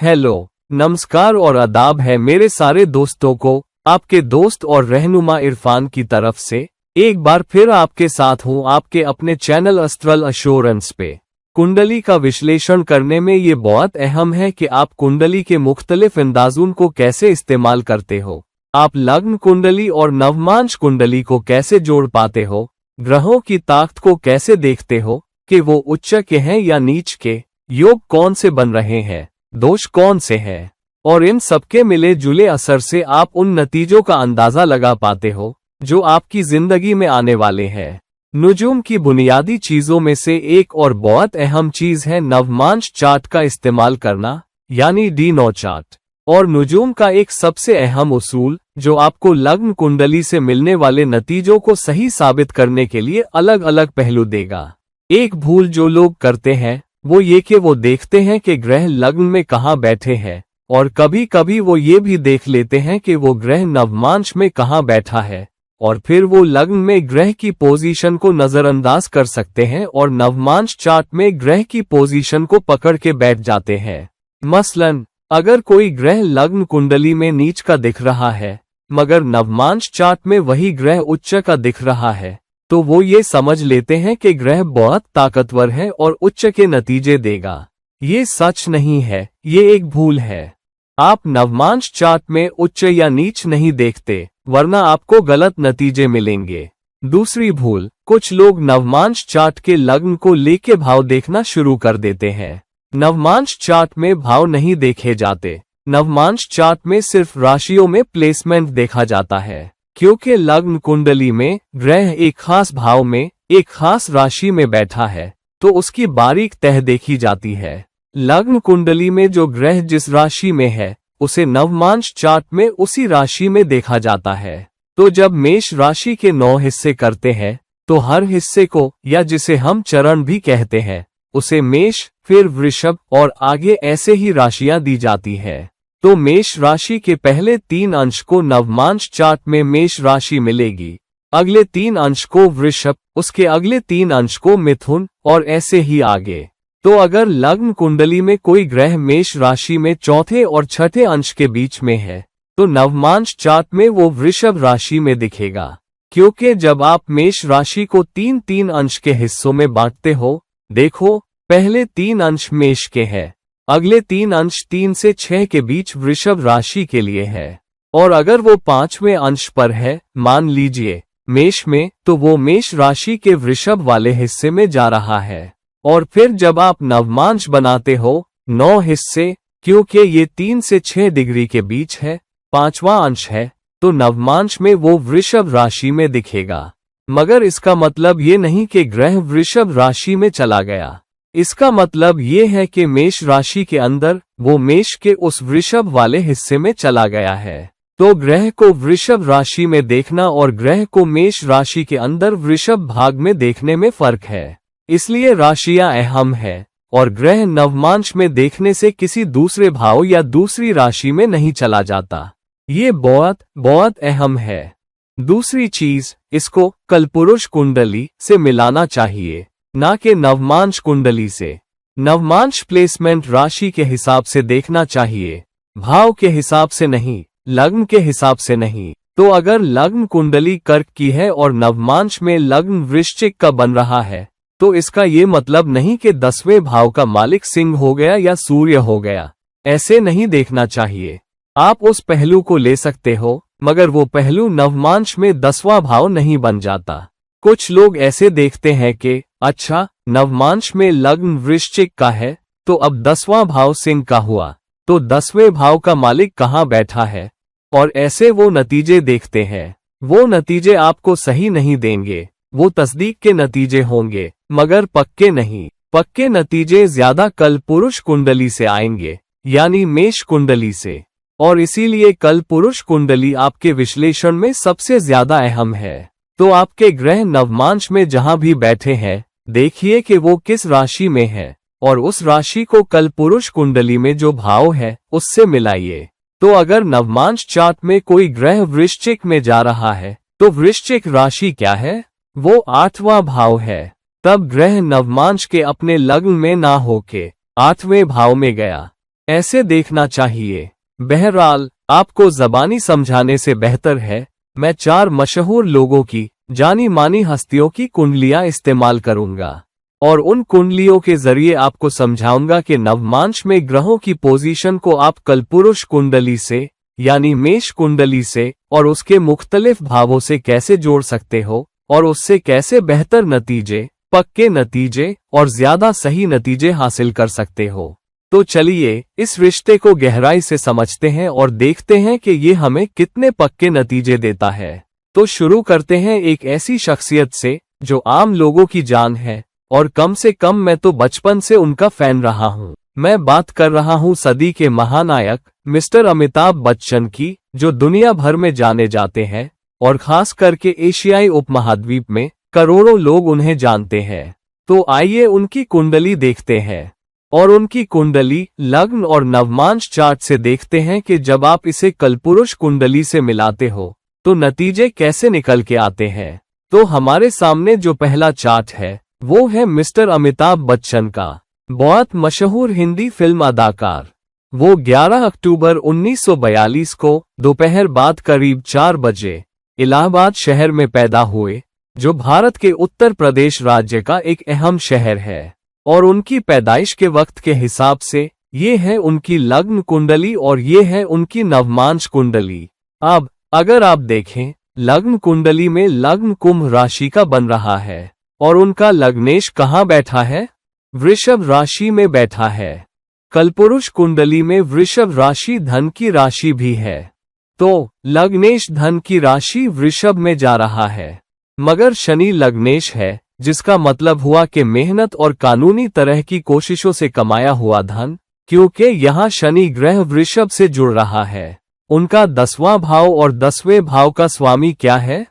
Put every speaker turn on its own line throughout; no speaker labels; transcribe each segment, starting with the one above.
Hello, नमस्कार और आदाब है मेरे सारे दोस्तों को। आपके दोस्त और रहनुमा इरफान की तरफ से एक बार फिर आपके साथ हूँ आपके अपने चैनल एस्ट्रल एश्योरेंस पे। कुंडली का विश्लेषण करने में ये बहुत अहम है कि आप कुंडली के मुख्तलिफ अंदाजों को कैसे इस्तेमाल करते हो। आप लग्न कुंडली और नवमांश कुंडली को कैसे जोड़ पाते हो, ग्रहों की ताकत को कैसे देखते हो कि वो उच्च के हैं या नीच के, योग कौन से बन रहे हैं, दोष कौन से हैं, और इन सबके मिले जुले असर से आप उन नतीजों का अंदाजा लगा पाते हो जो आपकी जिंदगी में आने वाले हैं। नुजूम की बुनियादी चीजों में से एक और बहुत अहम चीज है नवमांश चार्ट का इस्तेमाल करना, यानी डी9 चार्ट। और नुजूम का एक सबसे अहम उसूल जो आपको लग्न कुंडली से मिलने वाले नतीजों को सही साबित करने के लिए अलग अलग पहलू देगा। एक भूल जो लोग करते हैं वो ये कि वो देखते हैं कि ग्रह लग्न में कहाँ बैठे हैं, और कभी कभी वो ये भी देख लेते हैं कि वो ग्रह नवमांश में कहाँ बैठा है, और फिर वो लग्न में ग्रह की पोजीशन को नजरअंदाज कर सकते हैं और नवमांश चार्ट में ग्रह की पोजीशन को पकड़ के बैठ जाते हैं। मसलन अगर कोई ग्रह लग्न कुंडली में नीच का दिख रहा है मगर नवमांश चार्ट में वही ग्रह उच्च का दिख रहा है, तो वो ये समझ लेते हैं कि ग्रह बहुत ताकतवर है और उच्च के नतीजे देगा। ये सच नहीं है, ये एक भूल है। आप नवमांश चार्ट में उच्च या नीच नहीं देखते, वरना आपको गलत नतीजे मिलेंगे। दूसरी भूल, कुछ लोग नवमांश चार्ट के लग्न को लेके भाव देखना शुरू कर देते हैं। नवमांश चार्ट में भाव नहीं देखे जाते, नवमांश चार्ट में सिर्फ राशियों में प्लेसमेंट देखा जाता है। क्योंकि लग्न कुंडली में ग्रह एक खास भाव में एक खास राशि में बैठा है, तो उसकी बारीक तह देखी जाती है। लग्न कुंडली में जो ग्रह जिस राशि में है उसे नवमांश चार्ट में उसी राशि में देखा जाता है। तो जब मेष राशि के 9 हिस्से करते हैं तो हर हिस्से को, या जिसे हम चरण भी कहते हैं, उसे मेष, फिर वृषभ और आगे ऐसे ही राशियां दी जाती है। तो मेष राशि के पहले 3 अंश को नवमांश चार्ट में मेष राशि मिलेगी, अगले 3 अंश को वृषभ, उसके अगले 3 अंश को मिथुन, और ऐसे ही आगे। तो अगर लग्न कुंडली में कोई ग्रह मेष राशि में चौथे और छठे अंश के बीच में है तो नवमांश चार्ट में वो वृषभ राशि में दिखेगा। क्योंकि जब आप मेष राशि को 3-3 अंश के हिस्सों में बांटते हो, देखो पहले 3 अंश मेष के हैं, अगले 3 अंश 3 से 6 के बीच वृषभ राशि के लिए है, और अगर वो 5वें अंश पर है, मान लीजिए मेष में, तो वो मेष राशि के वृषभ वाले हिस्से में जा रहा है। और फिर जब आप नवमांश बनाते हो 9 हिस्से, क्योंकि ये 3 से 6 डिग्री के बीच है, 5वां अंश है, तो नवमांश में वो वृषभ राशि में दिखेगा। मगर इसका मतलब ये नहीं कि ग्रह वृषभ राशि में चला गया। इसका मतलब ये है कि मेष राशि के अंदर वो मेष के उस वृषभ वाले हिस्से में चला गया है। तो ग्रह को वृषभ राशि में देखना और ग्रह को मेष राशि के अंदर वृषभ भाग में देखने में फर्क है। इसलिए राशियां अहम है, और ग्रह नवमांश में देखने से किसी दूसरे भाव या दूसरी राशि में नहीं चला जाता। ये बहुत बहुत अहम है। दूसरी चीज, इसको कलपुरुष कुंडली से मिलाना चाहिए, ना कि नवमांश कुंडली से। नवमांश प्लेसमेंट राशि के हिसाब से देखना चाहिए, भाव के हिसाब से नहीं, लग्न के हिसाब से नहीं। तो अगर लग्न कुंडली कर्क की है और नवमांश में लग्न वृश्चिक का बन रहा है, तो इसका ये मतलब नहीं कि 10वें भाव का मालिक सिंह हो गया या सूर्य हो गया। ऐसे नहीं देखना चाहिए। आप उस पहलू को ले सकते हो, मगर वो पहलू नवमांश में 10वां भाव नहीं बन जाता। कुछ लोग ऐसे देखते हैं कि अच्छा, नवमांश में लग्न वृश्चिक का है, तो अब 10वां भाव सिंह का हुआ, तो 10वें भाव का मालिक कहाँ बैठा है, और ऐसे वो नतीजे देखते हैं। वो नतीजे आपको सही नहीं देंगे, वो तस्दीक के नतीजे होंगे, मगर पक्के नहीं। पक्के नतीजे ज्यादा कलपुरुष कुंडली से आएंगे, यानी मेष कुंडली से। और इसीलिए कलपुरुष कुंडली आपके विश्लेषण में सबसे ज्यादा अहम है। तो आपके ग्रह नवमांश में जहां भी बैठे हैं, देखिए कि वो किस राशि में है, और उस राशि को कलपुरुष कुंडली में जो भाव है उससे मिलाइए। तो अगर नवमांश चार्ट में कोई ग्रह वृश्चिक में जा रहा है, तो वृश्चिक राशि क्या है? वो 8वां भाव है। तब ग्रह नवमांश के अपने लग्न में ना होके 8वें भाव में गया। ऐसे देखना चाहिए। बहरहाल, आपको ज़बानी समझाने से बेहतर है मैं 4 मशहूर लोगों की, जानी मानी हस्तियों की कुंडलियां इस्तेमाल करूंगा और उन कुंडलियों के जरिए आपको समझाऊंगा कि नवमांश में ग्रहों की पोजीशन को आप कलपुरुष कुंडली से यानी मेष कुंडली से और उसके मुख्तलिफ भावों से कैसे जोड़ सकते हो और उससे कैसे बेहतर नतीजे, पक्के नतीजे और ज्यादा सही नतीजे हासिल कर सकते हो। तो चलिए इस रिश्ते को गहराई से समझते हैं और देखते हैं कि ये हमें कितने पक्के नतीजे देता है। तो शुरू करते हैं एक ऐसी शख्सियत से जो आम लोगों की जान है और कम से कम मैं तो बचपन से उनका फैन रहा हूं। मैं बात कर रहा हूं सदी के महानायक मिस्टर अमिताभ बच्चन की, जो दुनिया भर में जाने जाते हैं और खास करके एशियाई उपमहाद्वीप में करोड़ों लोग उन्हें जानते हैं। तो आइए उनकी कुंडली देखते हैं और उनकी कुंडली, लग्न और नवमांश चार्ट से देखते हैं कि जब आप इसे कलपुरुष कुंडली से मिलाते हो तो नतीजे कैसे निकल के आते हैं। तो हमारे सामने जो पहला चार्ट है वो है मिस्टर अमिताभ बच्चन का। बहुत मशहूर हिंदी फिल्म अदाकार। वो 11 अक्टूबर 1942 को दोपहर बाद करीब 4 बजे इलाहाबाद शहर में पैदा हुए, जो भारत के उत्तर प्रदेश राज्य का एक अहम शहर है। और उनकी पैदाइश के वक्त के हिसाब से ये है उनकी लग्न कुंडली और ये है उनकी नवमांश कुंडली। अब अगर आप देखें, लग्न कुंडली में लग्न कुंभ राशि का बन रहा है और उनका लग्नेश कहाँ बैठा है? वृषभ राशि में बैठा है। कलपुरुष कुंडली में वृषभ राशि धन की राशि भी है, तो लग्नेश धन की राशि वृषभ में जा रहा है। मगर शनि लग्नेश है, जिसका मतलब हुआ कि मेहनत और कानूनी तरह की कोशिशों से कमाया हुआ धन, क्योंकि यहाँ शनि ग्रह वृषभ से जुड़ रहा है। उनका 10वां भाव और 10वें भाव का स्वामी क्या है?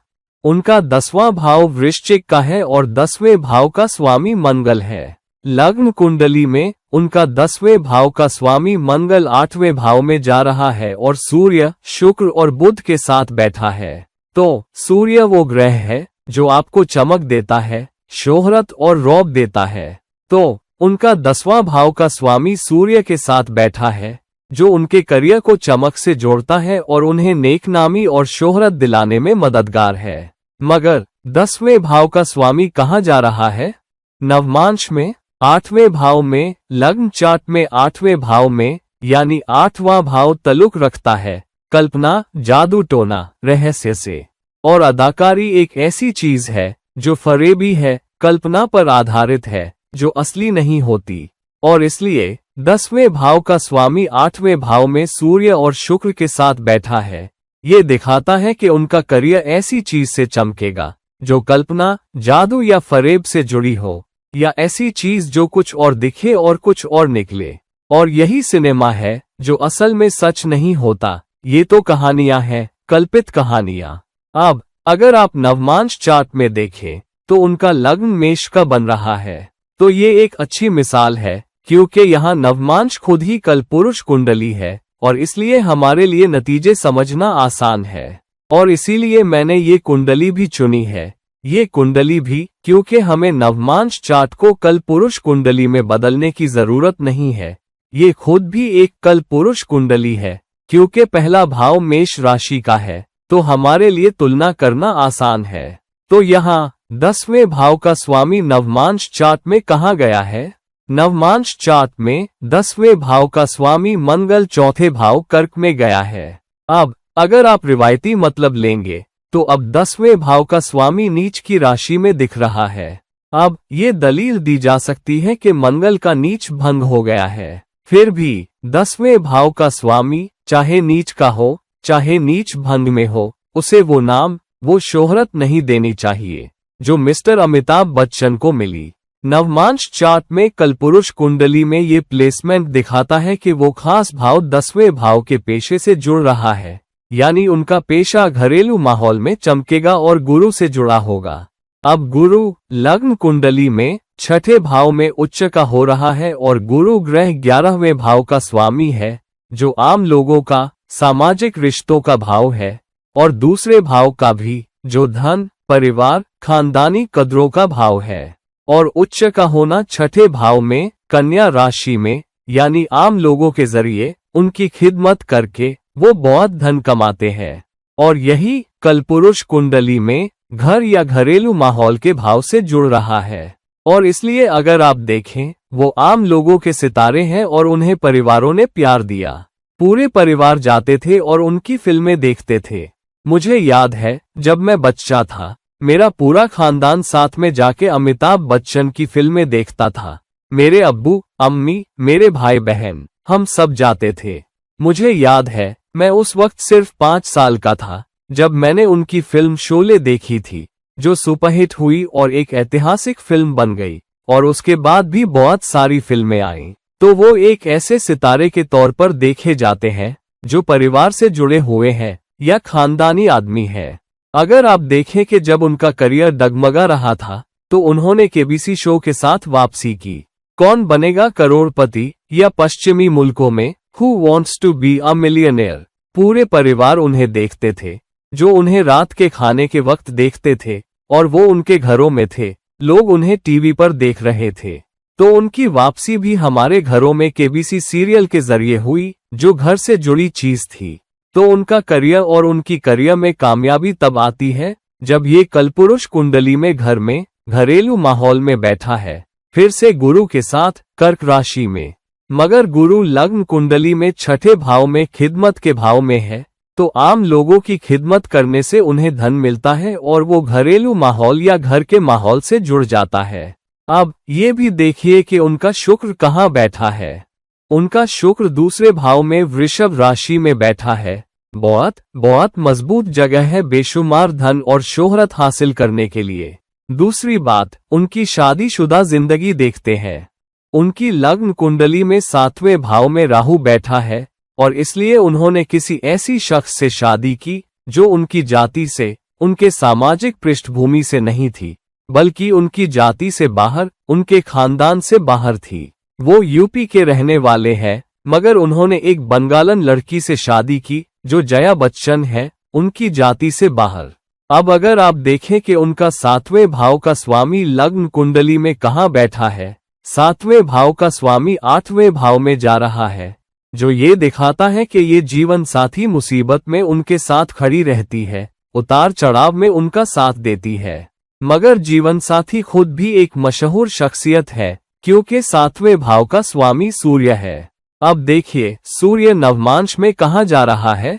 उनका 10वां भाव वृश्चिक का है और 10वें भाव का स्वामी मंगल है। लग्न कुंडली में उनका 10वें भाव का स्वामी मंगल 8वें भाव में जा रहा है और सूर्य, शुक्र और बुध के साथ बैठा है। तो सूर्य वो ग्रह है जो आपको चमक देता है, शोहरत और रौब देता है। तो उनका 10वां भाव का स्वामी सूर्य के साथ बैठा है, जो उनके करियर को चमक से जोड़ता है और उन्हें नेकनामी और शोहरत दिलाने में मददगार है। मगर 10वें भाव का स्वामी कहाँ जा रहा है? नवमांश में 8वें भाव में। लग्न चार्ट में 8वें भाव में, यानी 8वां भाव ताल्लुक रखता है कल्पना, जादू टोना, रहस्य से। और अदाकारी एक ऐसी चीज है जो फरेबी है, कल्पना पर आधारित है, जो असली नहीं होती। और इसलिए 10वें भाव का स्वामी 8वें भाव में सूर्य और शुक्र के साथ बैठा है। ये दिखाता है कि उनका करियर ऐसी चीज से चमकेगा जो कल्पना, जादू या फरेब से जुड़ी हो, या ऐसी चीज जो कुछ और दिखे और कुछ और निकले। और यही सिनेमा है जो असल में सच नहीं होता। ये तो कहानियां हैं, कल्पित कहानियां। अब अगर आप नवमांश चार्ट में देखें तो उनका लग्न मेष का बन रहा है। तो ये एक अच्छी मिसाल है, क्योंकि यहाँ नवमांश खुद ही कलपुरुष कुंडली है और इसलिए हमारे लिए नतीजे समझना आसान है। और इसीलिए मैंने ये कुंडली भी चुनी है। ये कुंडली भी क्योंकि हमें नवमांश चार्ट को कलपुरुष कुंडली में बदलने की जरूरत नहीं है। ये खुद भी एक कलपुरुष कुंडली है, क्योंकि पहला भाव मेष राशि का है, तो हमारे लिए तुलना करना आसान है। तो यहाँ 10वें भाव का स्वामी नवमांश चार्ट में कहाँ गया है? नवमांश चार्ट में 10वें भाव का स्वामी मंगल चौथे भाव कर्क में गया है। अब अगर आप रिवायती मतलब लेंगे तो अब 10वें भाव का स्वामी नीच की राशि में दिख रहा है। अब ये दलील दी जा सकती है कि मंगल का नीच भंग हो गया है। फिर भी 10वें भाव का स्वामी चाहे नीच का हो चाहे नीच भंग में हो, उसे वो नाम, वो शोहरत नहीं देनी चाहिए जो मिस्टर अमिताभ बच्चन को मिली। नवमांश चार्ट में कलपुरुष कुंडली में ये प्लेसमेंट दिखाता है कि वो खास भाव 10वें भाव के पेशे से जुड़ रहा है, यानी उनका पेशा घरेलू माहौल में चमकेगा और गुरु से जुड़ा होगा। अब गुरु लग्न कुंडली में 6ठे भाव में उच्च का हो रहा है और गुरु ग्रह 11वें भाव का स्वामी है, जो आम लोगों का, सामाजिक रिश्तों का भाव है, और दूसरे भाव का भी, जो धन, परिवार, खानदानी कदरों का भाव है। और उच्च का होना 6ठे भाव में, कन्या राशि में, यानी आम लोगों के जरिए उनकी खिदमत करके वो बहुत धन कमाते हैं। और यही कलपुरुष कुंडली में घर या घरेलू माहौल के भाव से जुड़ रहा है। और इसलिए अगर आप देखें, वो आम लोगों के सितारे हैं और उन्हें परिवारों ने प्यार दिया। पूरे परिवार जाते थे और उनकी फिल्में देखते थे। मुझे याद है जब मैं बच्चा था, मेरा पूरा खानदान साथ में जाके अमिताभ बच्चन की फिल्में देखता था। मेरे अब्बू, अम्मी, मेरे भाई बहन, हम सब जाते थे। मुझे याद है मैं उस वक्त सिर्फ 5 साल का था जब मैंने उनकी फिल्म शोले देखी थी, जो सुपरहिट हुई और एक ऐतिहासिक फिल्म बन गई। और उसके बाद भी बहुत सारी फिल्में आईं। तो वो एक ऐसे सितारे के तौर पर देखे जाते हैं जो परिवार से जुड़े हुए हैं या खानदानी आदमी है। अगर आप देखें कि जब उनका करियर डगमगा रहा था तो उन्होंने केबीसी शो के साथ वापसी की। कौन बनेगा करोड़पति या पश्चिमी मुल्कों में who wants to be a millionaire, पूरे परिवार उन्हें देखते थे, जो उन्हें रात के खाने के वक्त देखते थे और वो उनके घरों में थे। लोग उन्हें टीवी पर देख रहे थे। तो उनकी वापसी भी हमारे घरों में केबीसी सीरियल के जरिए हुई, जो घर से जुड़ी चीज थी। तो उनका करियर और उनकी करियर में कामयाबी तब आती है जब ये कलपुरुष कुंडली में घर में घरेलू माहौल में बैठा है, फिर से गुरु के साथ कर्क राशि में। मगर गुरु लग्न कुंडली में छठे भाव में खिदमत के भाव में है, तो आम लोगों की खिदमत करने से उन्हें धन मिलता है और वो घरेलू माहौल या घर के माहौल से जुड़ जाता है। अब ये भी देखिए कि उनका शुक्र कहाँ बैठा है। उनका शुक्र दूसरे भाव में वृषभ राशि में बैठा है। बहुत मजबूत जगह है बेशुमार धन और शोहरत हासिल करने के लिए। दूसरी बात, उनकी शादीशुदा जिंदगी देखते हैं। उनकी लग्न कुंडली में 7वें भाव में राहु बैठा है और इसलिए उन्होंने किसी ऐसी शख्स से शादी की जो उनकी जाति से, उनके सामाजिक पृष्ठभूमि से नहीं थी, बल्कि उनकी जाति से बाहर, उनके खानदान से बाहर थी। वो यूपी के रहने वाले हैं, मगर उन्होंने एक बंगालन लड़की से शादी की जो जया बच्चन है, उनकी जाति से बाहर। अब अगर आप देखें कि उनका 7वें भाव का स्वामी लग्न कुंडली में कहाँ बैठा है, 7वें भाव का स्वामी 8वें भाव में जा रहा है, जो ये दिखाता है कि ये जीवन साथी मुसीबत में उनके साथ खड़ी रहती है, उतार चढ़ाव में उनका साथ देती है। मगर जीवन साथी खुद भी एक मशहूर शख्सियत है, क्योंकि 7वें भाव का स्वामी सूर्य है। अब देखिए सूर्य नवमांश में कहाँ जा रहा है।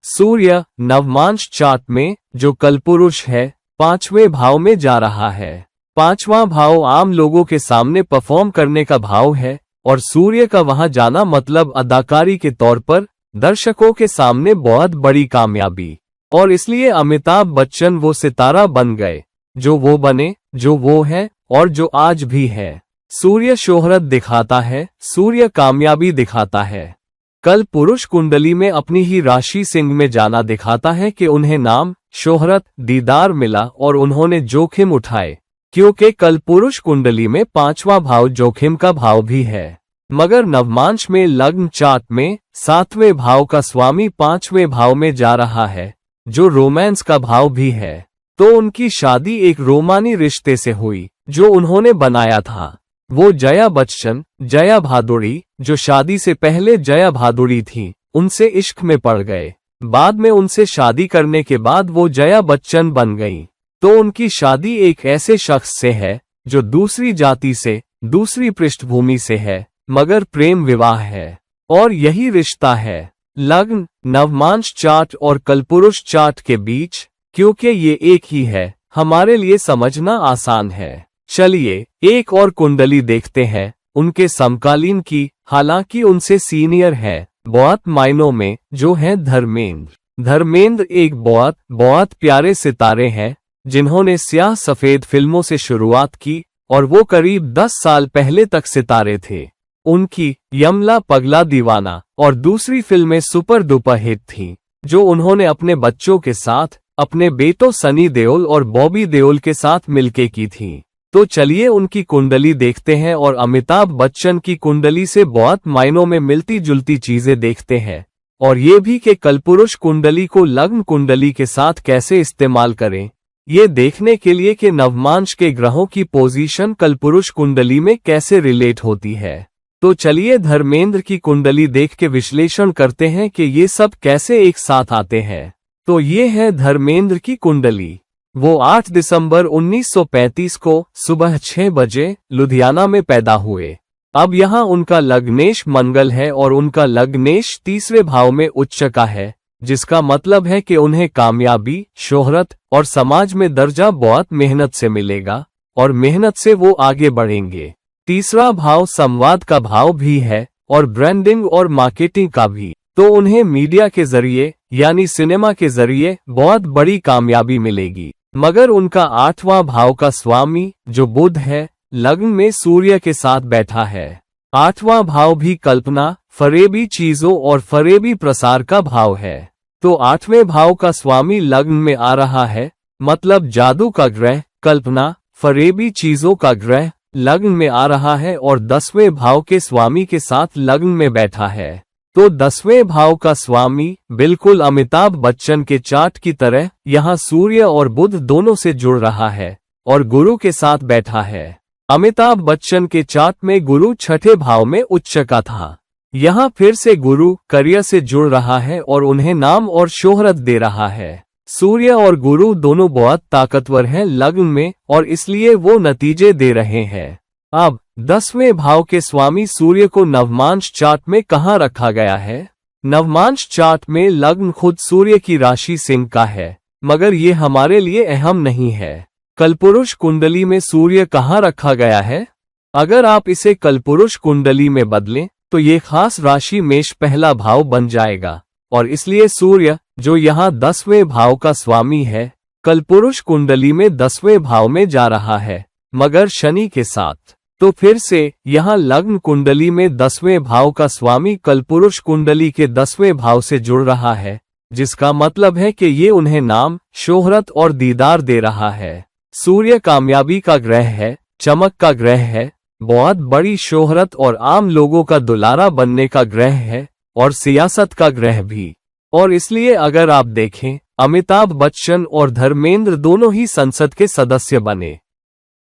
सूर्य नवमांश चार्ट में, जो कलपुरुष है, 5वें भाव में जा रहा है। 5वां भाव आम लोगों के सामने परफॉर्म करने का भाव है और सूर्य का वहां जाना मतलब अदाकारी के तौर पर दर्शकों के सामने बहुत बड़ी कामयाबी। और इसलिए अमिताभ बच्चन वो सितारा बन गए जो वो बने, जो वो है और जो आज भी है। सूर्य शोहरत दिखाता है, सूर्य कामयाबी दिखाता है। कल पुरुष कुंडली में अपनी ही राशि सिंह में जाना दिखाता है कि उन्हें नाम, शोहरत, दीदार मिला और उन्होंने जोखिम उठाए, क्योंकि कल पुरुष कुंडली में 5वां भाव जोखिम का भाव भी है। मगर नवमांश में लग्न चार्ट में 7वें भाव का स्वामी 5वें भाव में जा रहा है, जो रोमांस का भाव भी है। तो उनकी शादी एक रोमानी रिश्ते से हुई जो उन्होंने बनाया था। वो जया बच्चन, जया भादुड़ी, जो शादी से पहले जया भादुड़ी थी, उनसे इश्क में पड़ गए। बाद में उनसे शादी करने के बाद वो जया बच्चन बन गई। तो उनकी शादी एक ऐसे शख्स से है जो दूसरी जाति से, दूसरी पृष्ठभूमि से है, मगर प्रेम विवाह है। और यही रिश्ता है लग्न, नवमांश चार्ट और कलपुरुष चार्ट के बीच, क्योंकि ये एक ही है, हमारे लिए समझना आसान है। चलिए एक और कुंडली देखते हैं, उनके समकालीन की, हालांकि उनसे सीनियर है बहुत मायनों में, जो है धर्मेंद्र। धर्मेंद्र एक बहुत प्यारे सितारे हैं जिन्होंने स्याह सफेद फिल्मों से शुरुआत की और वो करीब 10 साल पहले तक सितारे थे। उनकी यमला पगला दीवाना और दूसरी फिल्में सुपर डुपर हिट थीं, जो उन्होंने अपने बच्चों के साथ, अपने बेटों सनी देओल और बॉबी देओल के साथ मिलके की थी। तो चलिए उनकी कुंडली देखते हैं और अमिताभ बच्चन की कुंडली से बहुत मायनों में मिलती जुलती चीजें देखते हैं, और ये भी कि कलपुरुष कुंडली को लग्न कुंडली के साथ कैसे इस्तेमाल करें, ये देखने के लिए कि नवमांश के ग्रहों की पोजीशन कलपुरुष कुंडली में कैसे रिलेट होती है। तो चलिए धर्मेंद्र की कुंडली देख के विश्लेषण करते हैं कि ये सब कैसे एक साथ आते हैं। तो ये है धर्मेंद्र की कुंडली। वो 8 दिसंबर 1935 को सुबह 6 बजे लुधियाना में पैदा हुए। अब यहाँ उनका लग्नेश मंगल है और उनका लग्नेश तीसरे भाव में उच्च का है, जिसका मतलब है कि उन्हें कामयाबी, शोहरत और समाज में दर्जा बहुत मेहनत से मिलेगा और मेहनत से वो आगे बढ़ेंगे। तीसरा भाव संवाद का भाव भी है और ब्रांडिंग और मार्केटिंग का भी, तो उन्हें मीडिया के जरिए यानी सिनेमा के जरिए बहुत बड़ी कामयाबी मिलेगी। मगर उनका 8वां भाव का स्वामी जो बुध है, लग्न में सूर्य के साथ बैठा है। 8वां भाव भी कल्पना, फरेबी चीजों और फरेबी प्रसार का भाव है। तो 8वें भाव का स्वामी लग्न में आ रहा है, मतलब जादू का ग्रह, कल्पना, फरेबी चीजों का ग्रह लग्न में आ रहा है और 10वें भाव के स्वामी के साथ लग्न में बैठा है। तो 10वें भाव का स्वामी बिल्कुल अमिताभ बच्चन के चार्ट की तरह यहाँ सूर्य और बुध दोनों से जुड़ रहा है और गुरु के साथ बैठा है। अमिताभ बच्चन के चार्ट में गुरु 6ठे भाव में उच्च का था। यहाँ फिर से गुरु करियर से जुड़ रहा है और उन्हें नाम और शोहरत दे रहा है। सूर्य और गुरु दोनों बहुत ताकतवर हैं लग्न में और इसलिए वो नतीजे दे रहे हैं। अब 10वें भाव के स्वामी सूर्य को नवमांश चार्ट में कहाँ रखा गया है? नवमांश चार्ट में लग्न खुद सूर्य की राशि सिंह का है, मगर ये हमारे लिए अहम नहीं है। कलपुरुष कुंडली में सूर्य कहाँ रखा गया है? अगर आप इसे कलपुरुष कुंडली में बदलें तो ये खास राशि मेष पहला भाव बन जाएगा और इसलिए सूर्य जो यहाँ 10वें भाव का स्वामी है, कलपुरुष कुंडली में 10वें भाव में जा रहा है, मगर शनि के साथ। तो फिर से यहाँ लग्न कुंडली में 10वें भाव का स्वामी कलपुरुष कुंडली के 10वें भाव से जुड़ रहा है, जिसका मतलब है कि ये उन्हें नाम, शोहरत और दीदार दे रहा है। सूर्य कामयाबी का ग्रह है, चमक का ग्रह है, बहुत बड़ी शोहरत और आम लोगों का दुलारा बनने का ग्रह है और सियासत का ग्रह भी। और इसलिए अगर आप देखें, अमिताभ बच्चन और धर्मेंद्र दोनों ही संसद के सदस्य बने।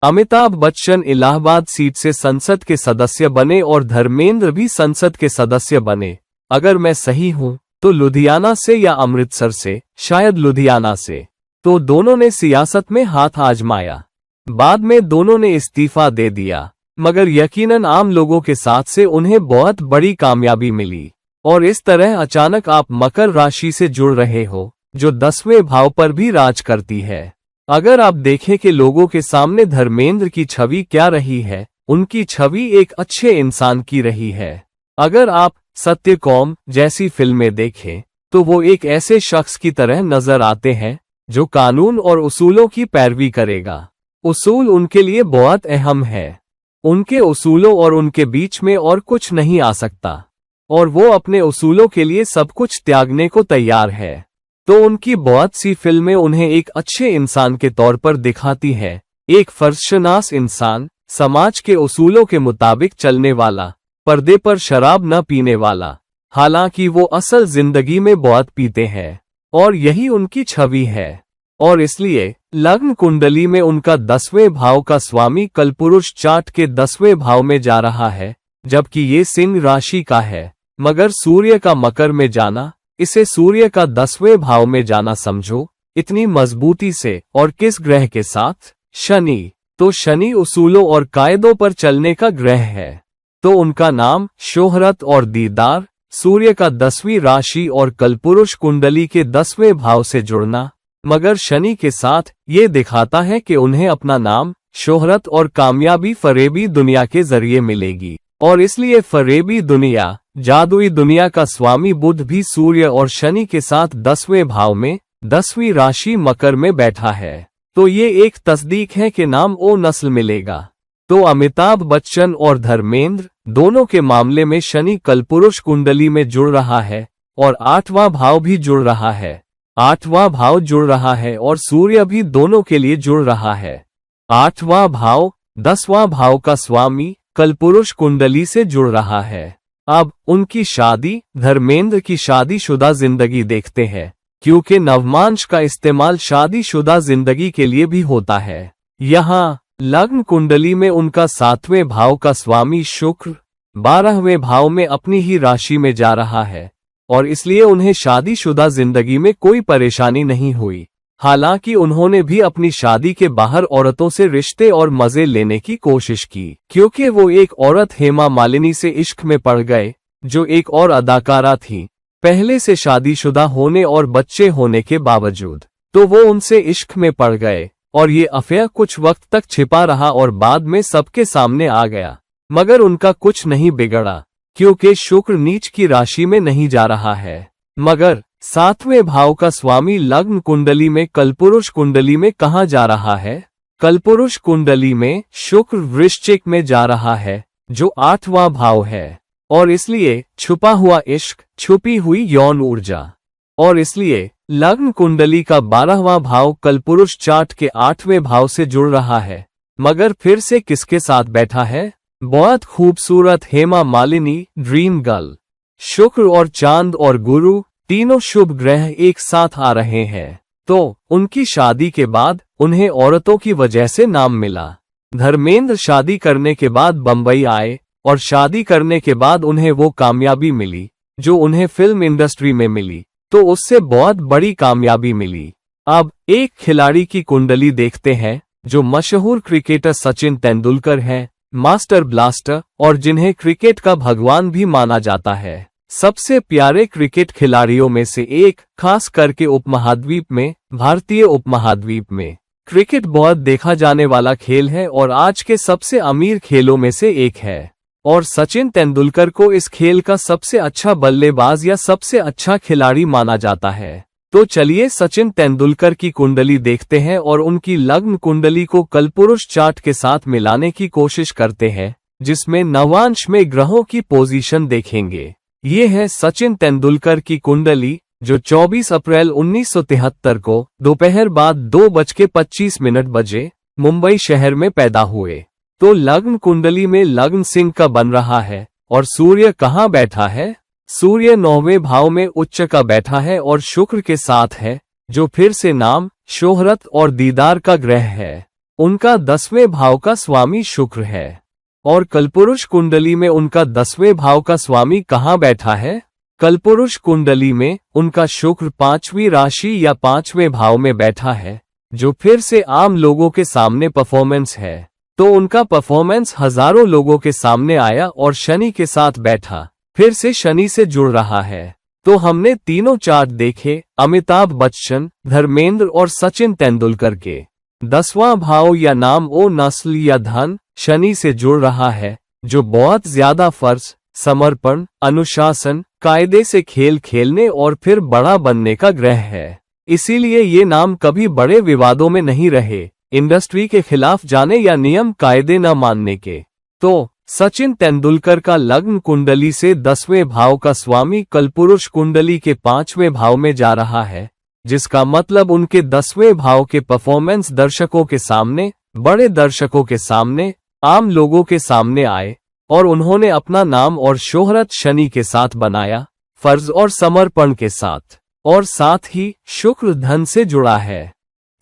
अमिताभ बच्चन इलाहाबाद सीट से संसद के सदस्य बने और धर्मेंद्र भी संसद के सदस्य बने। अगर मैं सही हूं तो लुधियाना से या अमृतसर से, शायद लुधियाना से। तो दोनों ने सियासत में हाथ आजमाया। बाद में दोनों ने इस्तीफा दे दिया, मगर यकीनन आम लोगों के साथ से उन्हें बहुत बड़ी कामयाबी मिली। और इस तरह अचानक आप मकर राशि से जुड़ रहे हो, जो 10वें भाव पर भी राज करती है। अगर आप देखें कि लोगों के सामने धर्मेंद्र की छवि क्या रही है, उनकी छवि एक अच्छे इंसान की रही है। अगर आप सत्यकौम जैसी फिल्में देखें तो वो एक ऐसे शख्स की तरह नजर आते हैं जो कानून और उसूलों की पैरवी करेगा। उसूल उनके लिए बहुत अहम है। उनके उसूलों और उनके बीच में और कुछ नहीं आ सकता और वो अपने उसूलों के लिए सब कुछ त्यागने को तैयार है। तो उनकी बहुत सी फिल्में उन्हें एक अच्छे इंसान के तौर पर दिखाती हैं, एक फर्जशनास इंसान, समाज के उसूलों के मुताबिक चलने वाला, पर्दे पर शराब न पीने वाला। हालांकि वो असल जिंदगी में बहुत पीते हैं और यही उनकी छवि है। और इसलिए लग्न कुंडली में उनका 10वें भाव का स्वामी कलपुरुष चार्ट के 10वें भाव में जा रहा है, जबकि ये सिंह राशि का है। मगर सूर्य का मकर में जाना, इसे सूर्य का 10वें भाव में जाना समझो, इतनी मजबूती से। और किस ग्रह के साथ? शनि। तो शनि उसूलों और कायदों पर चलने का ग्रह है। तो उनका नाम, शोहरत और दीदार, सूर्य का 10वीं राशि और कलपुरुष कुंडली के 10वें भाव से जुड़ना, मगर शनि के साथ, ये दिखाता है कि उन्हें अपना नाम, शोहरत और कामयाबी फरेबी दुनिया के जरिए मिलेगी। और इसलिए फरेबी दुनिया, जादुई दुनिया का स्वामी बुध भी सूर्य और शनि के साथ 10वें भाव में 10वीं राशि मकर में बैठा है। तो ये एक तस्दीक है कि नाम ओ नस्ल मिलेगा। तो अमिताभ बच्चन और धर्मेंद्र दोनों के मामले में शनि कलपुरुष कुंडली में जुड़ रहा है और 8वां भाव भी जुड़ रहा है। 8वां भाव जुड़ रहा है और सूर्य भी दोनों के लिए जुड़ रहा है। 8वां भाव 10वां भाव का स्वामी कलपुरुष कुंडली से जुड़ रहा है। अब उनकी शादी, धर्मेंद्र की शादीशुदा जिंदगी देखते हैं, क्योंकि नवमांश का इस्तेमाल शादीशुदा जिंदगी के लिए भी होता है। यहाँ लग्न कुंडली में उनका 7वें भाव का स्वामी शुक्र 12वें भाव में अपनी ही राशि में जा रहा है और इसलिए उन्हें शादीशुदा जिंदगी में कोई परेशानी नहीं हुई। हालांकि उन्होंने भी अपनी शादी के बाहर औरतों से रिश्ते और मजे लेने की कोशिश की, क्योंकि वो एक औरत हेमा मालिनी से इश्क में पड़ गए, जो एक और अदाकारा थी, पहले से शादीशुदा होने और बच्चे होने के बावजूद। तो वो उनसे इश्क में पड़ गए और ये अफेयर कुछ वक्त तक छिपा रहा और बाद में सबके सामने आ गया। मगर उनका कुछ नहीं बिगड़ा, क्योंकि शुक्र नीच की राशि में नहीं जा रहा है। मगर 7वें भाव का स्वामी लग्न कुंडली में कलपुरुष कुंडली में कहाँ जा रहा है? कलपुरुष कुंडली में शुक्र वृश्चिक में जा रहा है, जो 8वां भाव है, और इसलिए छुपा हुआ इश्क, छुपी हुई यौन ऊर्जा, और इसलिए लग्न कुंडली का 12वां भाव कलपुरुष चार्ट के 8वें भाव से जुड़ रहा है। मगर फिर से किसके साथ बैठा है? बहुत खूबसूरत हेमा मालिनी, ड्रीम गर्ल। शुक्र और चांद और गुरु तीनों शुभ ग्रह एक साथ आ रहे हैं, तो उनकी शादी के बाद उन्हें औरतों की वजह से नाम मिला। धर्मेंद्र शादी करने के बाद बंबई आए और शादी करने के बाद उन्हें वो कामयाबी मिली जो उन्हें फिल्म इंडस्ट्री में मिली, तो उससे बहुत बड़ी कामयाबी मिली। अब एक खिलाड़ी की कुंडली देखते हैं जो मशहूर क्रिकेटर सचिन तेंदुलकर हैं, मास्टर ब्लास्टर, और जिन्हें क्रिकेट का भगवान भी माना जाता है। सबसे प्यारे क्रिकेट खिलाड़ियों में से एक, खास करके उपमहाद्वीप में, भारतीय उपमहाद्वीप में क्रिकेट बहुत देखा जाने वाला खेल है और आज के सबसे अमीर खेलों में से एक है। और सचिन तेंदुलकर को इस खेल का सबसे अच्छा बल्लेबाज या सबसे अच्छा खिलाड़ी माना जाता है। तो चलिए सचिन तेंदुलकर की कुंडली देखते हैं और उनकी लग्न कुंडली को कलपुरुष चार्ट के साथ मिलाने की कोशिश करते हैं, जिसमें नवांश में ग्रहों की पोजीशन देखेंगे। ये है सचिन तेंदुलकर की कुंडली, जो 24 अप्रैल 1973 को दोपहर बाद 2:25 बजे मुंबई शहर में पैदा हुए। तो लग्न कुंडली में लग्न सिंह का बन रहा है और सूर्य कहाँ बैठा है? सूर्य 9वें भाव में उच्च का बैठा है और शुक्र के साथ है, जो फिर से नाम, शोहरत और दीदार का ग्रह है। उनका 10वें भाव का स्वामी शुक्र है और कलपुरुष कुंडली में उनका 10वें भाव का स्वामी कहाँ बैठा है? कलपुरुष कुंडली में उनका शुक्र 5वीं राशि या 5वें भाव में बैठा है, जो फिर से आम लोगों के सामने परफॉर्मेंस है। तो उनका परफॉर्मेंस हजारों लोगों के सामने आया और शनि के साथ बैठा, फिर से शनि से जुड़ रहा है। तो हमने तीनों चार्ट देखे, अमिताभ बच्चन, धर्मेंद्र और सचिन तेंदुलकर के। 10वां भाव या नाम ओ नस्ल या धन शनि से जुड़ रहा है, जो बहुत ज्यादा फर्ज, समर्पण, अनुशासन, कायदे से खेल खेलने और फिर बड़ा बनने का ग्रह है। इसीलिए ये नाम कभी बड़े विवादों में नहीं रहे, इंडस्ट्री के खिलाफ जाने या नियम कायदे न मानने के। तो सचिन तेंदुलकर का लग्न कुंडली से 10वें भाव का स्वामी कलपुरुष कुंडली के 5वें भाव में जा रहा है, जिसका मतलब उनके 10वें भाव के परफॉर्मेंस दर्शकों के सामने, बड़े दर्शकों के सामने, आम लोगों के सामने आए और उन्होंने अपना नाम और शोहरत शनि के साथ बनाया, फर्ज और समर्पण के साथ, और साथ ही शुक्र धन से जुड़ा है,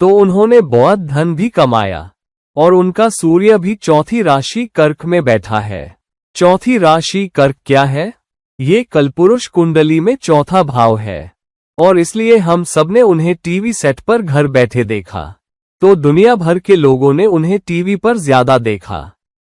तो उन्होंने बहुत धन भी कमाया। और उनका सूर्य भी 4थी राशि कर्क में बैठा है। 4थी राशि कर्क क्या है? ये कलपुरुष कुंडली में 4था भाव है और इसलिए हम सबने उन्हें टीवी सेट पर घर बैठे देखा। तो दुनिया भर के लोगों ने उन्हें टीवी पर ज्यादा देखा।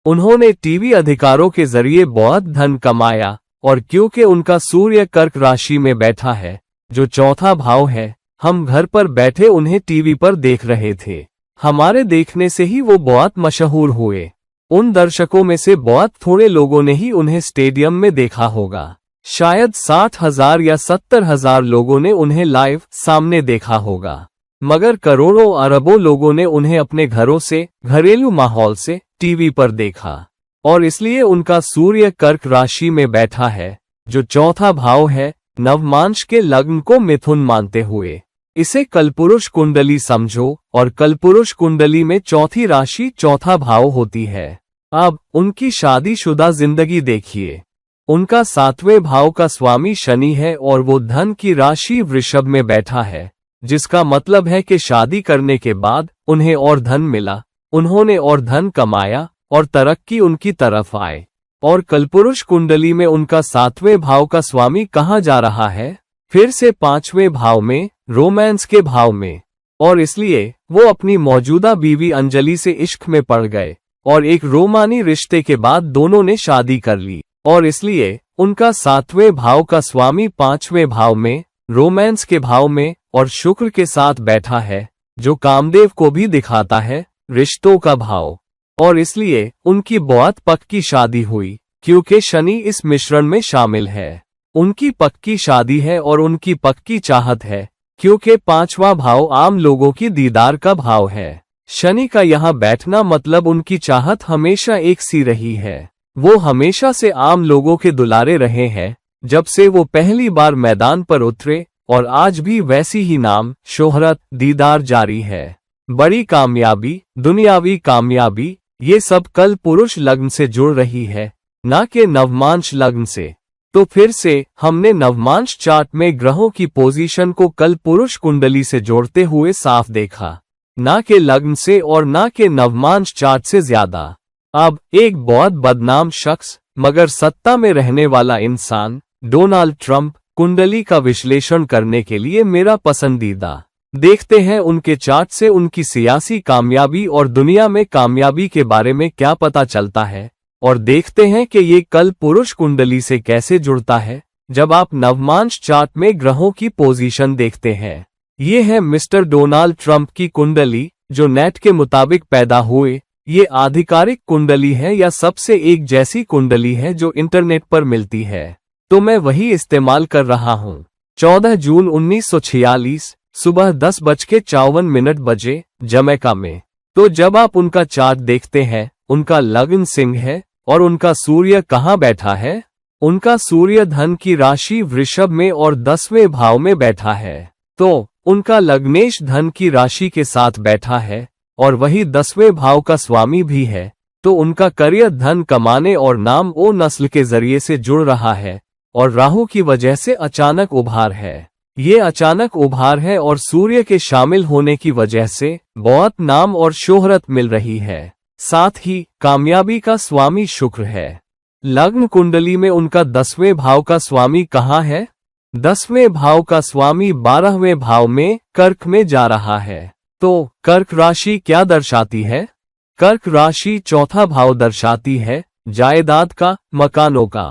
उन्होंने टीवी अधिकारों के जरिए बहुत धन कमाया और क्योंकि उनका सूर्य कर्क राशि में बैठा है, जो 4था भाव है, हम घर पर बैठे उन्हें टीवी पर देख रहे थे। हमारे देखने से ही वो बहुत मशहूर हुए। उन दर्शकों में से बहुत थोड़े लोगों ने ही उन्हें स्टेडियम में देखा होगा। शायद 60,000 या 70,000 लोगों ने उन्हें लाइव सामने देखा होगा, मगर करोड़ों अरबों लोगों ने उन्हें अपने घरों से, घरेलू माहौल से टीवी पर देखा। और इसलिए उनका सूर्य कर्क राशि में बैठा है, जो 4था भाव है, नवमांश के लग्न को मिथुन मानते हुए। इसे कलपुरुष कुंडली समझो और कलपुरुष कुंडली में 4थी राशि 4था भाव होती है। अब उनकी शादीशुदा जिंदगी देखिए। उनका 7वें भाव का स्वामी शनि है और वो धन की राशि वृषभ में बैठा है, जिसका मतलब है कि शादी करने के बाद उन्हें और धन मिला, उन्होंने और धन कमाया और तरक्की उनकी तरफ आए। और कलपुरुष कुंडली में उनका 7वें भाव का स्वामी कहाँ जा रहा है? फिर से 5वें भाव में, रोमांस के भाव में। और इसलिए वो अपनी मौजूदा बीवी अंजलि से इश्क में पड़ गए और एक रोमानी रिश्ते के बाद दोनों ने शादी कर ली। और इसलिए उनका 7वें भाव का स्वामी 5वें भाव में, रोमांस के भाव में और शुक्र के साथ बैठा है, जो कामदेव को भी दिखाता है रिश्तों का भाव। और इसलिए उनकी बहुत पक्की शादी हुई, क्योंकि शनि इस मिश्रण में शामिल है। उनकी पक्की शादी है और उनकी पक्की चाहत है, क्योंकि 5वां भाव आम लोगों की दीदार का भाव है। शनि का यहाँ बैठना मतलब उनकी चाहत हमेशा एक सी रही है। वो हमेशा से आम लोगों के दुलारे रहे हैं, जब से वो पहली बार मैदान पर उतरे, और आज भी वैसी ही नाम, शोहरत, दीदार जारी है। बड़ी कामयाबी, दुनियावी कामयाबी, ये सब कल पुरुष लग्न से जुड़ रही है, ना कि नवमांश लग्न से। तो फिर से हमने नवमांश चार्ट में ग्रहों की पोजीशन को कल पुरुष कुंडली से जोड़ते हुए साफ देखा, ना कि लग्न से और ना कि नवमांश चार्ट से ज्यादा। अब एक बहुत बदनाम शख्स मगर सत्ता में रहने वाला इंसान, डोनाल्ड ट्रंप, कुंडली का विश्लेषण करने के लिए मेरा पसंदीदा। देखते हैं उनके चार्ट से उनकी सियासी कामयाबी और दुनिया में कामयाबी के बारे में क्या पता चलता है, और देखते हैं कि ये कल पुरुष कुंडली से कैसे जुड़ता है जब आप नवमांश चार्ट में ग्रहों की पोजीशन देखते हैं। ये है मिस्टर डोनाल्ड ट्रंप की कुंडली, जो नेट के मुताबिक पैदा हुए। ये आधिकारिक कुंडली है या सबसे एक जैसी कुंडली है जो इंटरनेट पर मिलती है, तो मैं वही इस्तेमाल कर रहा हूँ। 14 जून 1946 सुबह 10:54 बजे जमैका में। तो जब आप उनका चार्ट देखते हैं, उनका लग्न सिंह है और उनका सूर्य कहाँ बैठा है? उनका सूर्य धन की राशि वृषभ में और 10वें भाव में बैठा है। तो उनका लग्नेश धन की राशि के साथ बैठा है और वही 10वें भाव का स्वामी भी है। तो उनका करियर धन कमाने और नाम ओ नस्ल के जरिए से जुड़ रहा है और राहु की वजह से अचानक उभार है। ये अचानक उभार है और सूर्य के शामिल होने की वजह से बहुत नाम और शोहरत मिल रही है। साथ ही कामयाबी का स्वामी शुक्र है। लग्न कुंडली में उनका 10वें भाव का स्वामी कहाँ है? 10वें भाव का स्वामी 12वें भाव में कर्क में जा रहा है। तो कर्क राशि क्या दर्शाती है? कर्क राशि चौथा भाव दर्शाती है जायदाद का, मकानों का।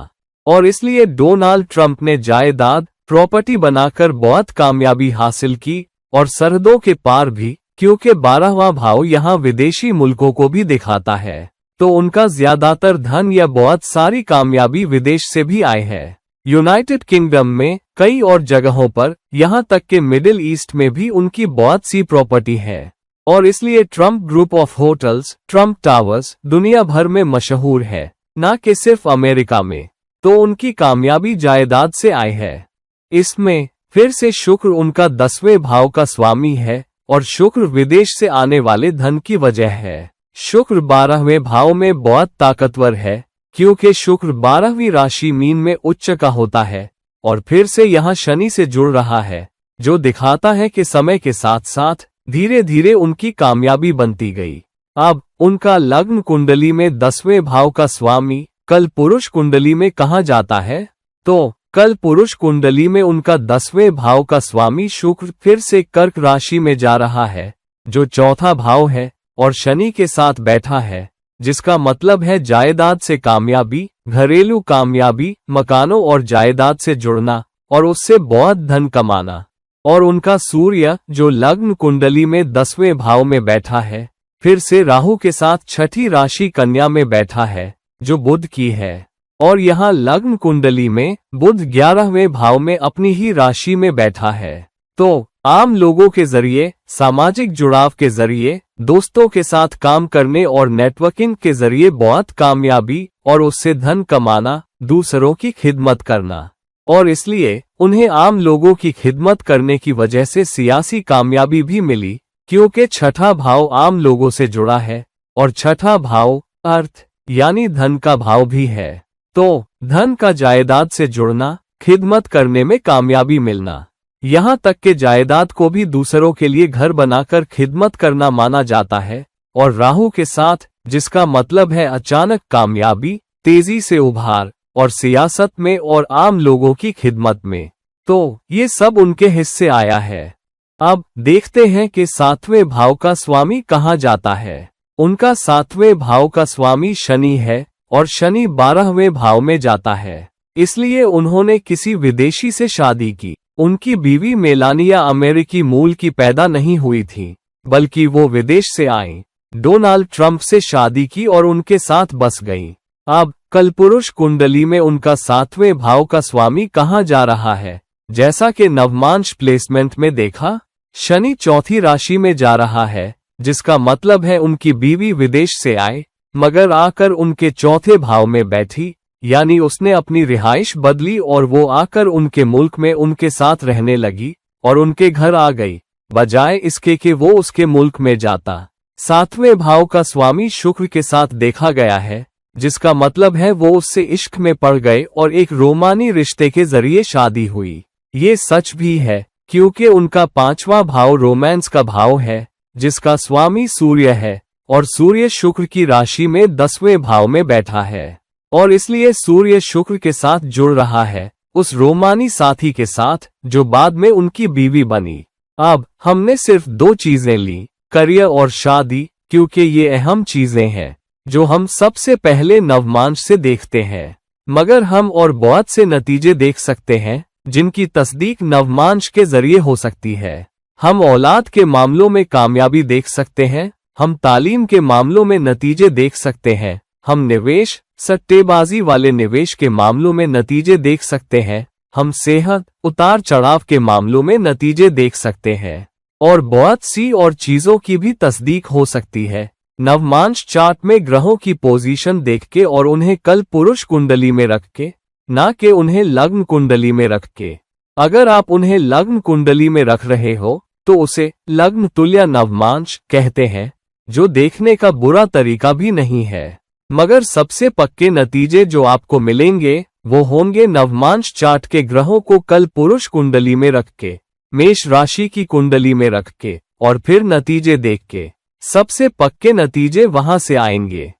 और इसलिए डोनाल्ड ट्रंप ने जायदाद, प्रॉपर्टी बनाकर बहुत कामयाबी हासिल की, और सरहदों के पार भी, क्योंकि 12वां भाव यहाँ विदेशी मुल्कों को भी दिखाता है। तो उनका ज्यादातर धन या बहुत सारी कामयाबी विदेश से भी आए है। यूनाइटेड किंगडम में कई और जगहों पर, यहाँ तक कि मिडिल ईस्ट में भी उनकी बहुत सी प्रॉपर्टी है। और इसलिए Trump group of hotels, Trump towers, दुनिया भर में मशहूर है, न कि सिर्फ अमेरिका में। तो उनकी कामयाबी जायदाद से आई है। इसमें फिर से शुक्र उनका 10वें भाव का स्वामी है और शुक्र विदेश से आने वाले धन की वजह है। शुक्र 12वें भाव में बहुत ताकतवर है, क्योंकि शुक्र 12वीं राशि मीन में उच्च का होता है और फिर से यहाँ शनि से जुड़ रहा है, जो दिखाता है कि समय के साथ साथ धीरे धीरे उनकी कामयाबी बनती गई। अब उनका लग्न कुंडली में 10वें भाव का स्वामी कल पुरुष कुंडली में कहाँ जाता है? तो कल पुरुष कुंडली में उनका 10वें भाव का स्वामी शुक्र फिर से कर्क राशि में जा रहा है, जो चौथा भाव है और शनि के साथ बैठा है, जिसका मतलब है जायदाद से कामयाबी, घरेलू कामयाबी, मकानों और जायदाद से जुड़ना और उससे बहुत धन कमाना। और उनका सूर्य जो लग्न कुंडली में 10वें भाव में बैठा है, फिर से राहु के साथ छठी राशि कन्या में बैठा है, जो बुध की है। और यहाँ लग्न कुंडली में बुध 11वें भाव में अपनी ही राशि में बैठा है। तो आम लोगों के जरिए, सामाजिक जुड़ाव के जरिए, दोस्तों के साथ काम करने और नेटवर्किंग के जरिए बहुत कामयाबी और उससे धन कमाना, दूसरों की खिदमत करना। और इसलिए उन्हें आम लोगों की खिदमत करने की वजह से सियासी कामयाबी भी मिली, क्योंकि छठा भाव आम लोगों से जुड़ा है और छठा भाव अर्थ यानी धन का भाव भी है। तो धन का जायदाद से जुड़ना, खिदमत करने में कामयाबी मिलना, यहाँ तक कि जायदाद को भी दूसरों के लिए घर बनाकर खिदमत करना माना जाता है। और राहु के साथ, जिसका मतलब है अचानक कामयाबी, तेजी से उभार और सियासत में और आम लोगों की खिदमत में। तो ये सब उनके हिस्से आया है। अब देखते हैं कि 7वें भाव का स्वामी कहाँ जाता है। उनका 7वें भाव का स्वामी शनि है और शनि 12वें भाव में जाता है। इसलिए उन्होंने किसी विदेशी से शादी की। उनकी बीवी मेलानिया अमेरिकी मूल की पैदा नहीं हुई थी, बल्कि वो विदेश से आई, डोनाल्ड ट्रंप से शादी की और उनके साथ बस गई। अब कलपुरुष कुंडली में उनका 7वें भाव का स्वामी कहाँ जा रहा है? जैसा कि नवमांश प्लेसमेंट में देखा, शनि चौथी राशि में जा रहा है, जिसका मतलब है उनकी बीवी विदेश से आए मगर आकर उनके चौथे भाव में बैठी, यानी उसने अपनी रिहाइश बदली और वो आकर उनके मुल्क में उनके साथ रहने लगी और उनके घर आ गई, बजाय इसके कि वो उसके मुल्क में जाता। 7वें भाव का स्वामी शुक्र के साथ देखा गया है, जिसका मतलब है वो उससे इश्क में पड़ गए और एक रोमानी रिश्ते के जरिए शादी हुई। ये सच भी है क्योंकि उनका 5वां भाव रोमांस का भाव है, जिसका स्वामी सूर्य है और सूर्य शुक्र की राशि में 10वें भाव में बैठा है और इसलिए सूर्य शुक्र के साथ जुड़ रहा है, उस रोमानी साथी के साथ जो बाद में उनकी बीवी बनी। अब हमने सिर्फ 2 चीजें ली, करियर और शादी, क्योंकि ये अहम चीजें हैं जो हम सबसे पहले नवमांश से देखते हैं। मगर हम और बहुत से नतीजे देख सकते हैं जिनकी तस्दीक नवमांश के जरिए हो सकती है। हम औलाद के मामलों में कामयाबी देख सकते हैं, हम तालीम के मामलों में नतीजे देख सकते हैं, हम निवेश सट्टेबाजी वाले निवेश के मामलों में नतीजे देख सकते हैं, हम सेहत उतार चढ़ाव के मामलों में नतीजे देख सकते हैं और बहुत सी और चीजों की भी तस्दीक हो सकती है नवमांश चार्ट में ग्रहों की पोजीशन देख के और उन्हें कल पुरुष कुंडली में रख के, ना कि उन्हें लग्न कुंडली में रख के। अगर आप उन्हें लग्न कुंडली में रख रहे हो तो उसे लग्न तुल्य नवमांश कहते हैं, जो देखने का बुरा तरीका भी नहीं है। मगर सबसे पक्के नतीजे जो आपको मिलेंगे वो होंगे नवमांश चार्ट के ग्रहों को कल पुरुष कुंडली में रख के, मेष राशि की कुंडली में रख के और फिर नतीजे देख के। सबसे पक्के नतीजे वहां से आएंगे।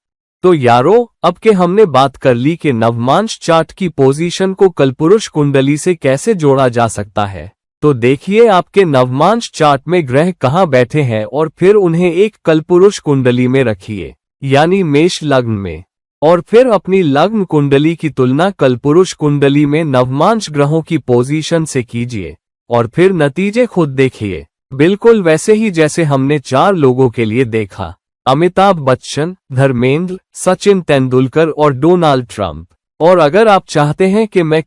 तो यारो, अब के हमने बात कर ली कि नवमांश चार्ट की पोजीशन को कलपुरुष कुंडली से कैसे जोड़ा जा सकता है, तो देखिए आपके नवमांश चार्ट में ग्रह कहाँ बैठे हैं और फिर उन्हें एक कलपुरुष कुंडली में रखिए, यानी मेष लग्न में, और फिर अपनी लग्न कुंडली की तुलना कलपुरुष कुंडली में नवमांश ग्रहों की पोजीशन से कीजिए और फिर नतीजे खुद देखिए। बिल्कुल वैसे ही जैसे हमने 4 लोगों के लिए देखा, अमिताभ बच्चन, धर्मेंद्र, सचिन तेंदुलकर और डोनाल्ड ट्रंप। और अगर आप चाहते हैं कि मैं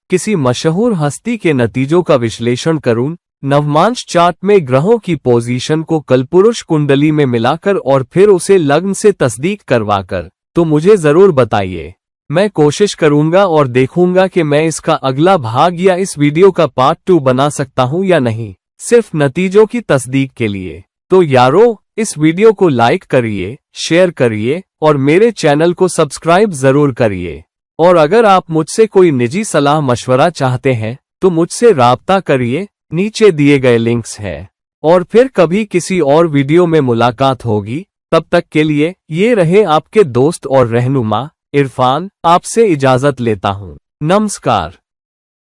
किसी मशहूर हस्ती के नतीजों का विश्लेषण करूं, नवमांश चार्ट में ग्रहों की पोजीशन को कलपुरुष कुंडली में मिलाकर और फिर उसे लग्न से तस्दीक करवाकर, तो मुझे जरूर बताइए। मैं कोशिश करूंगा और देखूंगा कि मैं इसका अगला भाग या इस वीडियो का पार्ट 2 बना सकता हूं या नहीं, सिर्फ नतीजों की तस्दीक के लिए। तो यारो, इस वीडियो को लाइक करिए, शेयर करिए और मेरे चैनल को सब्सक्राइब जरूर करिए। और अगर आप मुझसे कोई निजी सलाह मशवरा चाहते हैं तो मुझसे राब्ता करिए, नीचे दिए गए लिंक्स हैं। और फिर कभी किसी और वीडियो में मुलाकात होगी, तब तक के लिए ये रहे आपके दोस्त और रहनुमा इरफान। आपसे इजाजत लेता हूँ। नमस्कार।